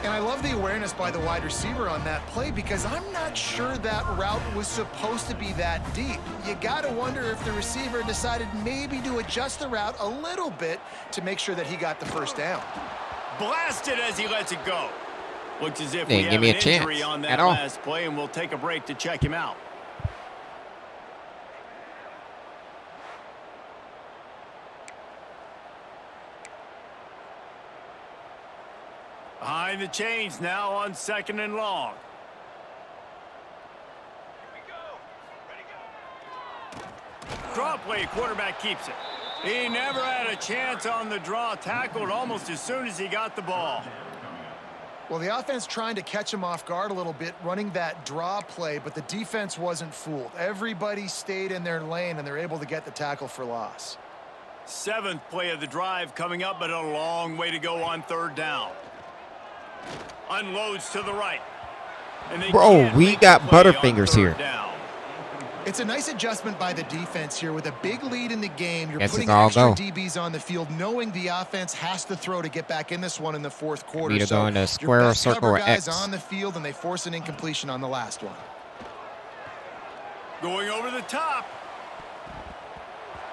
And I love the awareness by the wide receiver on that play because I'm not sure that route was supposed to be that deep. You got to wonder if the receiver decided maybe to adjust the route a little bit to make sure that he got the first down. Blasted as he lets it go. Looks as if They we didn't have give me an a chance injury on that at all. last play, and we'll take a break to check him out. Behind the chains now on second and long. Draw play, quarterback keeps it. He never had a chance on the draw, tackled almost as soon as he got the ball. Well, the offense trying to catch him off guard a little bit, running that draw play, but the defense wasn't fooled. Everybody stayed in their lane, and they're able to get the tackle for loss. 7th play of the drive coming up, but a long way to go on 3rd down. Unloads to the right. And Bro, we got Butterfingers here. Down. It's a nice adjustment by the defense here. With a big lead in the game, you're Guess putting it's all extra go. DBs on the field, knowing the offense has to throw to get back in this one in the 4th quarter. Either So going to your square, best circle, cover or guys X. on the field, and they force an incompletion on the last one. Going over the top.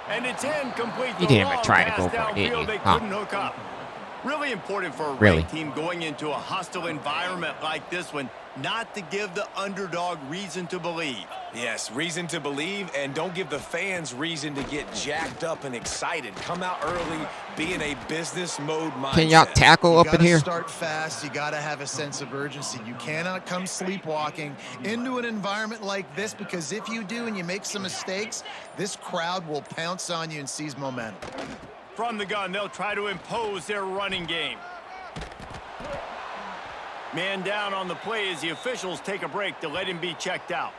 And it's incomplete. You didn't even try to go for it, did you? They Huh. couldn't hook up. Really important for a Really? ranked team going into a hostile environment like this one, not to give the underdog reason to believe. Yes, reason to believe, and don't give the fans reason to get jacked up and excited. Come out early, be in a business mode mindset. Can y'all tackle up in here? Start fast. You got to have a sense of urgency. You cannot come sleepwalking into an environment like this, because if you do and you make some mistakes, this crowd will pounce on you and seize momentum. From the gun, they'll try to impose their running game. Man down on the play as the officials take a break to let him be checked out.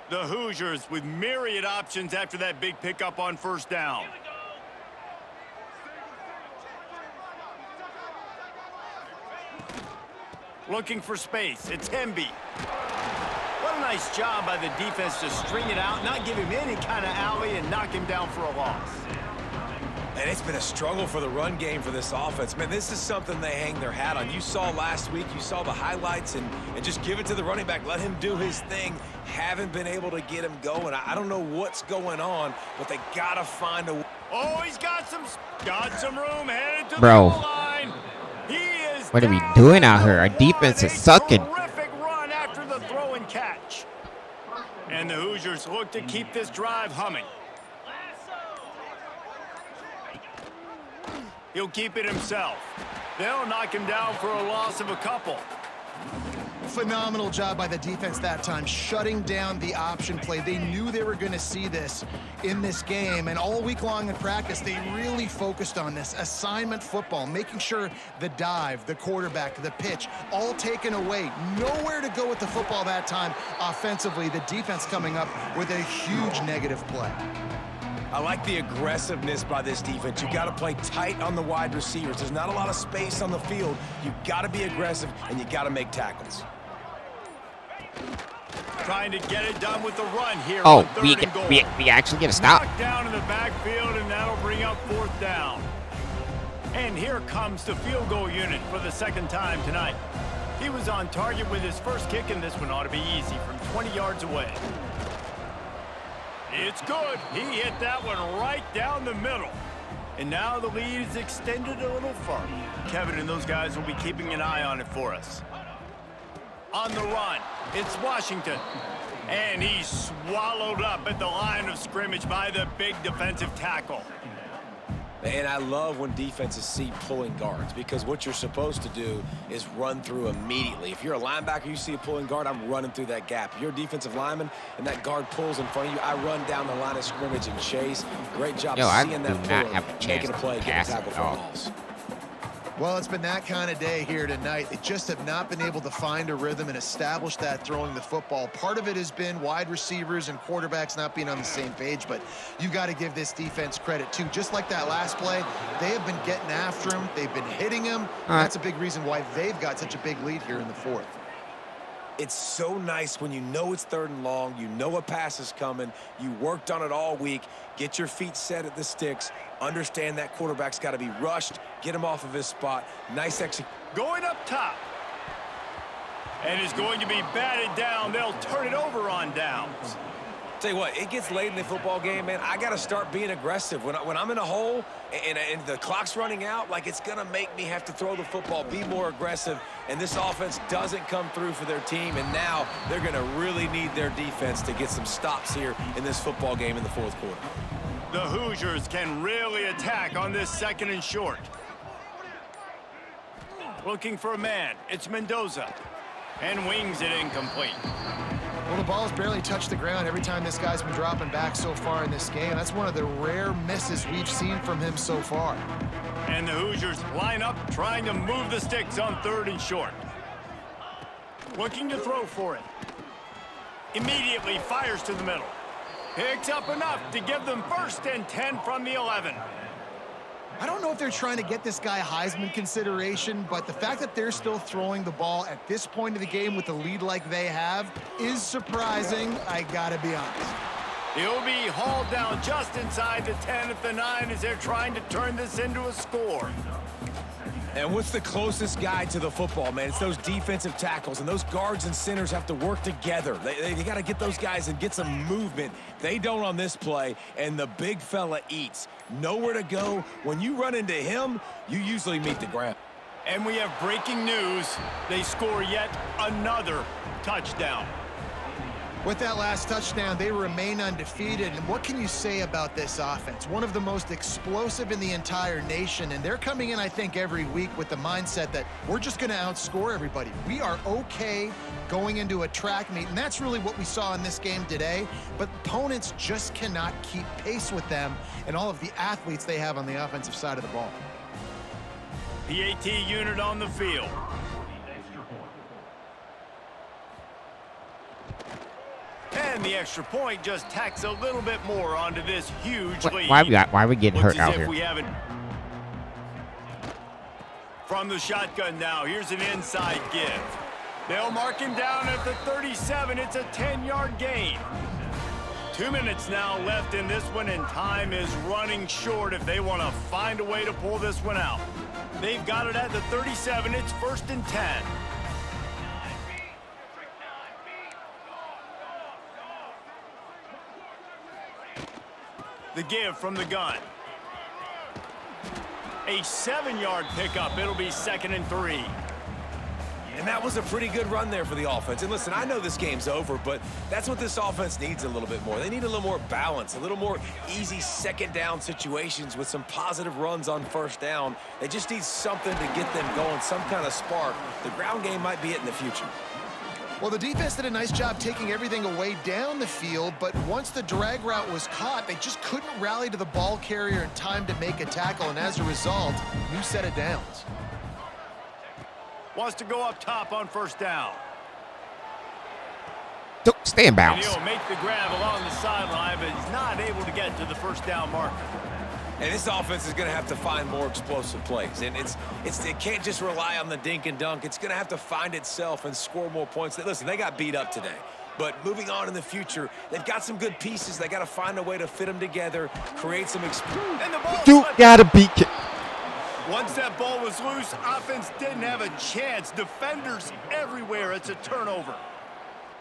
The Hoosiers with myriad options after that big pickup on 1st down. Looking for space. It's Hemby. What a nice job by the defense to string it out, not give him any kind of alley, and knock him down for a loss. And it's been a struggle for the run game for this offense. Man, this is something they hang their hat on. You saw last week, you saw the highlights, and just give it to the running back. Let him do his thing. Haven't been able to get him going. I don't know what's going on, but they got to find a... Oh, he's got some room headed to Bro. the goal line. He is What are we down doing at out the here? Our one. defense is A sucking. Terrific run after the throw and catch. And the Hoosiers look to keep this drive humming. He'll keep it himself. They'll knock him down for a loss of a couple. Phenomenal job by the defense that time, shutting down the option play. They knew they were going to see this in this game, and all week long in practice, they really focused on this assignment football, making sure the dive, the quarterback, the pitch, all taken away. Nowhere to go with the football that time offensively. The defense coming up with a huge negative play. I like the aggressiveness by this defense. You got to play tight on the wide receivers. There's not a lot of space on the field. You got to be aggressive, and you got to make tackles. Trying to get it done with the run here. Oh, on 3rd and goal. we actually get a stop. Knocked down in the backfield, and that'll bring up 4th down. And here comes the field goal unit for the 2nd time tonight. He was on target with his first kick, and this one ought to be easy from 20 yards away. It's good. He hit that one right down the middle. And now the lead is extended a little further. Kevin and those guys will be keeping an eye on it for us. On the run, it's Washington. And he's swallowed up at the line of scrimmage by the big defensive tackle. And I love when defenses see pulling guards, because what you're supposed to do is run through immediately. If you're a linebacker, you see a pulling guard, I'm running through that gap. If you're a defensive lineman and that guard pulls in front of you, I run down the line of scrimmage and chase. Great job seeing that pull, making a play, getting a tackle for a loss. Well, it's been that kind of day here tonight. They just have not been able to find a rhythm and establish that throwing the football. Part of it has been wide receivers and quarterbacks not being on the same page, but you've got to give this defense credit too. Just like that last play, they have been getting after him. They've been hitting him. That's a big reason why they've got such a big lead here in the 4th. It's so nice when you know it's 3rd and long, you know a pass is coming, you worked on it all week, get your feet set at the sticks, understand that quarterback's got to be rushed, get him off of his spot. Nice execution. Going up top. And is going to be batted down. They'll turn it over on downs. Tell you what, it gets late in the football game, man. I got to start being aggressive. When I'm in a hole and the clock's running out, like, it's going to make me have to throw the football, be more aggressive, and this offense doesn't come through for their team, and now they're going to really need their defense to get some stops here in this football game in the 4th quarter. The Hoosiers can really attack on this 2nd and short. Looking for a man. It's Mendoza. And wings it incomplete. Well, the ball's barely touched the ground every time this guy's been dropping back so far in this game. That's one of the rare misses we've seen from him so far. And the Hoosiers line up trying to move the sticks on 3rd and short. Looking to throw for it. Immediately fires to the middle. Picks up enough to give them 1st and 10 from the 11. I don't know if they're trying to get this guy Heisman consideration, but the fact that they're still throwing the ball at this point of the game with the lead like they have is surprising, I gotta be honest. He'll be hauled down just inside the 10 at the 9 as they're trying to turn this into a score. And what's the closest guy to the football, man? It's those defensive tackles, and those guards and centers have to work together. They got to get those guys and get some movement. They don't on this play, and the big fella eats. Nowhere to go. When you run into him, you usually meet the ground. And we have breaking news. They score yet another touchdown. With that last touchdown, they remain undefeated. And what can you say about this offense? One of the most explosive in the entire nation. And they're coming in, I think, every week with the mindset that we're just going to outscore everybody. We are okay going into a track meet. And that's really what we saw in this game today. But opponents just cannot keep pace with them and all of the athletes they have on the offensive side of the ball. PAT unit on the field. And the extra point just tacks a little bit more onto this huge lead. Why are we getting hurt out here? From the shotgun now, here's an inside give. They'll mark him down at the 37. It's a 10-yard gain. 2 minutes now left in this one, and time is running short if they want to find a way to pull this one out. They've got it at the 37. It's 1st and 10. The give from the gun. A 7-yard pickup. It'll be 2nd and 3. And that was a pretty good run there for the offense. And listen, I know this game's over, but that's what this offense needs a little bit more. They need a little more balance, a little more easy 2nd down situations with some positive runs on 1st down. They just need something to get them going, some kind of spark. The ground game might be it in the future. Well, the defense did a nice job taking everything away down the field, but once the drag route was caught, they just couldn't rally to the ball carrier in time to make a tackle, and as a result, new set of downs. Wants to go up top on 1st down. Stay in bounds. And he'll make the grab along the sideline, but he's not able to get to the 1st down marker. And this offense is going to have to find more explosive plays. And it can't just rely on the dink and dunk. It's going to have to find itself and score more points. Listen, they got beat up today. But moving on in the future, they've got some good pieces. They got to find a way to fit them together, create some experience. And the ball You gotta beat. Once that ball was loose, offense didn't have a chance. Defenders everywhere. It's a turnover.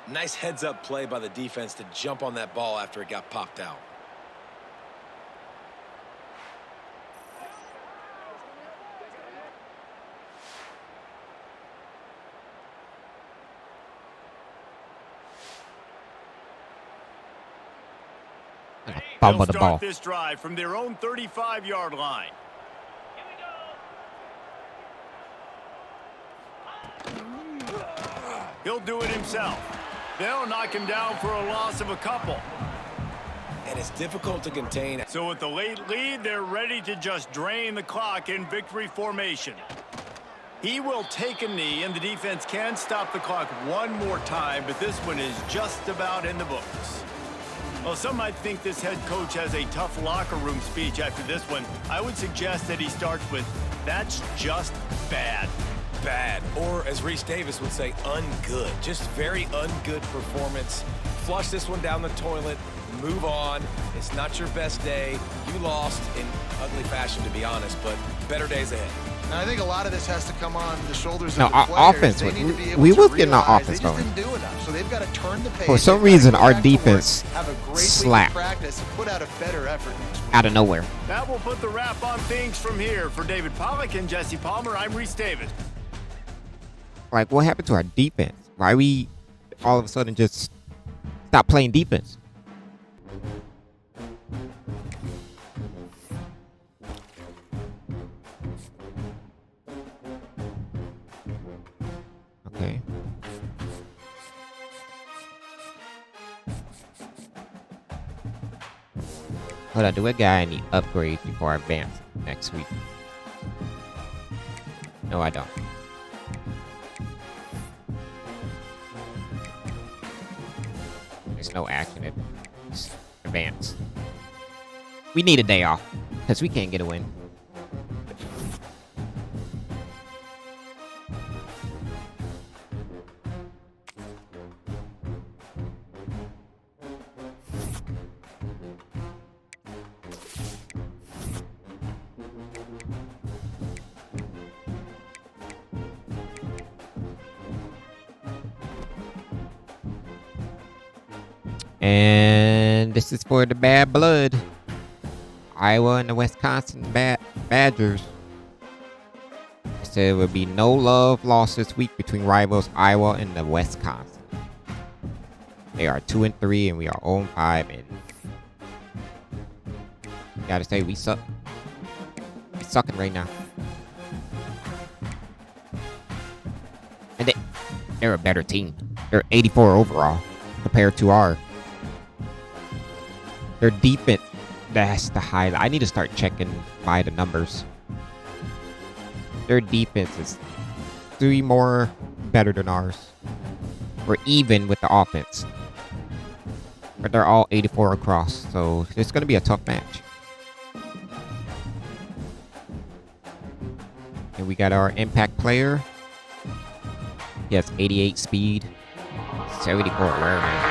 Nice heads-up play by the defense to jump on that ball after it got popped out. Fumble the They'll ball. start this drive from their own 35-yard line. He'll do it himself. They'll knock him down for a loss of a couple. And it's difficult to contain. So with the late lead, they're ready to just drain the clock in victory formation. He will take a knee, and the defense can stop the clock one more time, but this one is just about in the books. Well, some might think this head coach has a tough locker room speech after this one. I would suggest that he starts with, "That's just bad." Bad, or as Reese Davis would say, ungood. Just very ungood performance. Flush this one down the toilet, move on. It's not your best day. You lost in ugly fashion, to be honest, but better days ahead. And I think a lot of this has to come on the shoulders No, of the our players. offense, They need to be able we to was getting our realize offense they just going. didn't do enough, so they've got to turn the pace. For some They've got to reason, go our back to work, defense have a great week of slapped practice and put out a better effort next week. out of nowhere. That will put the wrap on things from here. For David Pollack and Jesse Palmer, I'm Reese Davis. Like, what happened to our defense? Why we all of a sudden just stop playing defense? Okay. Hold on, do a guy need upgrades before I advance next week? No, I don't. There's no action in advance. We need a day off because we can't get a win. And this is for the bad blood. Iowa and the Wisconsin Badgers. It said there would be no love lost this week between rivals Iowa and the Wisconsin. They are 2-3 and we are 0-5, and gotta say we suck. We're sucking right now. And they're a better team. They're 84 overall compared to our. Their defense, that's the highlight. I need to start checking by the numbers. Their defense is 3 more better than ours. We're even with the offense. But they're all 84 across, so it's going to be a tough match. And we got our impact player. He has 88 speed, 74 awareness.